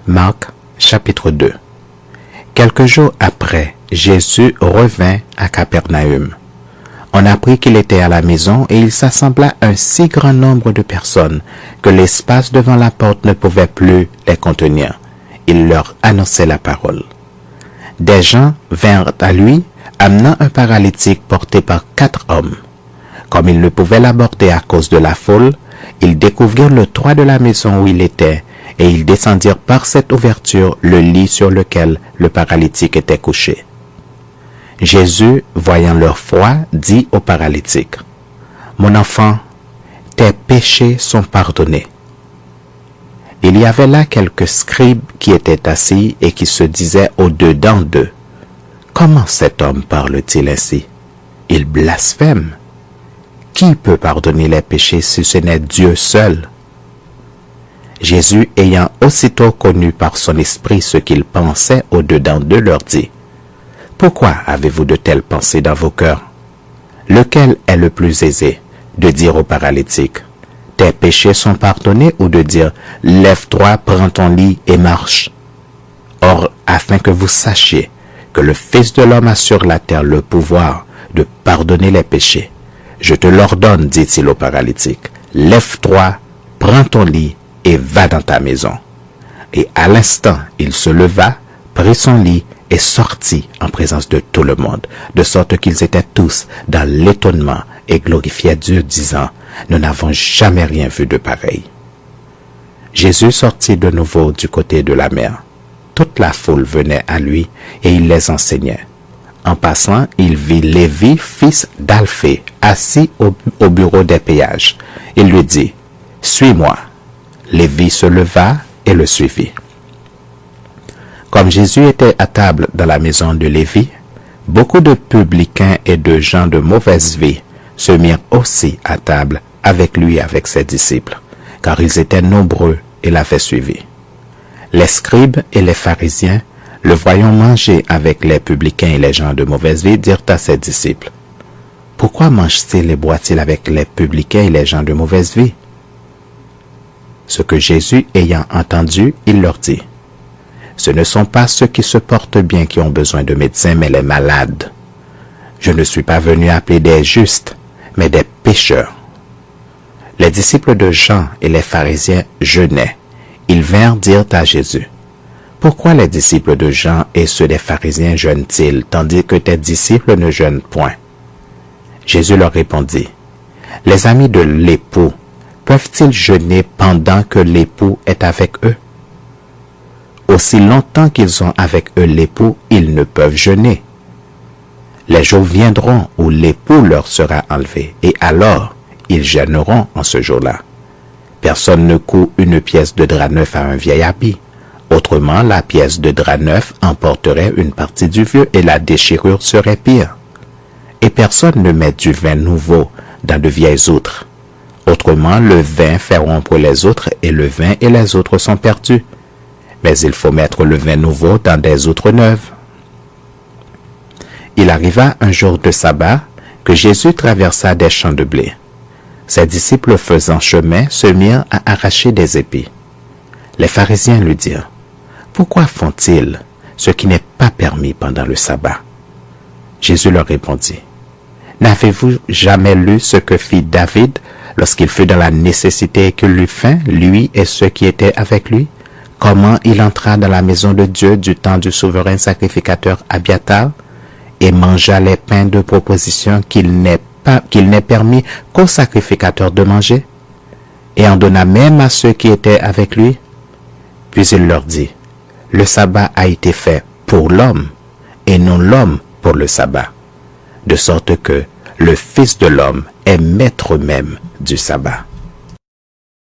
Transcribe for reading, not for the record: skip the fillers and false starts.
Marc chapitre 2. Quelques jours après, Jésus revint à Capernaum. On apprit qu'il était à la maison et il s'assembla un si grand nombre de personnes que l'espace devant la porte ne pouvait plus les contenir. Il leur annonçait la parole. Des gens vinrent à lui, amenant un paralytique porté par 4 hommes. Comme ils ne pouvaient l'aborder à cause de la foule, ils découvrirent le toit de la maison où il était, et ils descendirent par cette ouverture le lit sur lequel le paralytique était couché. Jésus, voyant leur foi, dit au paralytique, « Mon enfant, tes péchés sont pardonnés. » Il y avait là quelques scribes qui étaient assis et qui se disaient au-dedans d'eux, « Comment cet homme parle-t-il ainsi? Il blasphème. Qui peut pardonner les péchés si ce n'est Dieu seul? » Jésus, ayant aussitôt connu par son esprit ce qu'ils pensaient au-dedans d'eux, leur dit, « Pourquoi avez-vous de telles pensées dans vos cœurs? Lequel est le plus aisé, de dire au paralytique, « Tes péchés sont pardonnés » ou de dire, « Lève-toi, prends ton lit et marche » ? Or, afin que vous sachiez que le Fils de l'homme a sur la terre le pouvoir de pardonner les péchés, je te l'ordonne, dit-il au paralytique, « Lève-toi, prends ton lit et va dans ta maison. » Et à l'instant, il se leva, prit son lit et sortit en présence de tout le monde, de sorte qu'ils étaient tous dans l'étonnement et glorifiaient Dieu, disant, « Nous n'avons jamais rien vu de pareil. » Jésus sortit de nouveau du côté de la mer. Toute la foule venait à lui et il les enseignait. En passant, il vit Lévi, fils d'Alphée, assis au bureau des péages. Il lui dit, « Suis-moi. » Lévi se leva et le suivit. Comme Jésus était à table dans la maison de Lévi, beaucoup de publicains et de gens de mauvaise vie se mirent aussi à table avec lui et avec ses disciples, car ils étaient nombreux et l'avaient suivi. Les scribes et les pharisiens, le voyant manger avec les publicains et les gens de mauvaise vie, dirent à ses disciples, « Pourquoi mange-t-il et boit-il avec les publicains et les gens de mauvaise vie? » Ce que Jésus ayant entendu, il leur dit, « Ce ne sont pas ceux qui se portent bien qui ont besoin de médecins, mais les malades. Je ne suis pas venu appeler des justes, mais des pécheurs. » Les disciples de Jean et les pharisiens jeûnaient. Ils vinrent dire à Jésus, « Pourquoi les disciples de Jean et ceux des pharisiens jeûnent-ils, tandis que tes disciples ne jeûnent point? » Jésus leur répondit, « Les amis de l'époux peuvent-ils jeûner pendant que l'époux est avec eux? Aussi longtemps qu'ils sont avec eux l'époux, ils ne peuvent jeûner. Les jours viendront où l'époux leur sera enlevé, et alors ils jeûneront en ce jour-là. Personne ne coud une pièce de drap neuf à un vieil habit. Autrement, la pièce de drap neuf emporterait une partie du vieux et la déchirure serait pire. Et personne ne met du vin nouveau dans de vieilles outres. Autrement, le vin fait rompre les outres et le vin et les outres sont perdus. Mais il faut mettre le vin nouveau dans des outres neuves. » Il arriva un jour de sabbat que Jésus traversa des champs de blé. Ses disciples faisant chemin se mirent à arracher des épis. Les pharisiens lui dirent, « Pourquoi font-ils ce qui n'est pas permis pendant le sabbat? » Jésus leur répondit, « N'avez-vous jamais lu ce que fit David lorsqu'il fut dans la nécessité et qu'il eut faim, lui et ceux qui étaient avec lui? Comment il entra dans la maison de Dieu du temps du souverain sacrificateur Abiatar et mangea les pains de proposition qu'il n'est permis qu'aux sacrificateurs de manger, et en donna même à ceux qui étaient avec lui? Puis il leur dit, « Le sabbat a été fait pour l'homme, et non l'homme pour le sabbat, de sorte que le Fils de l'homme est maître même du sabbat. »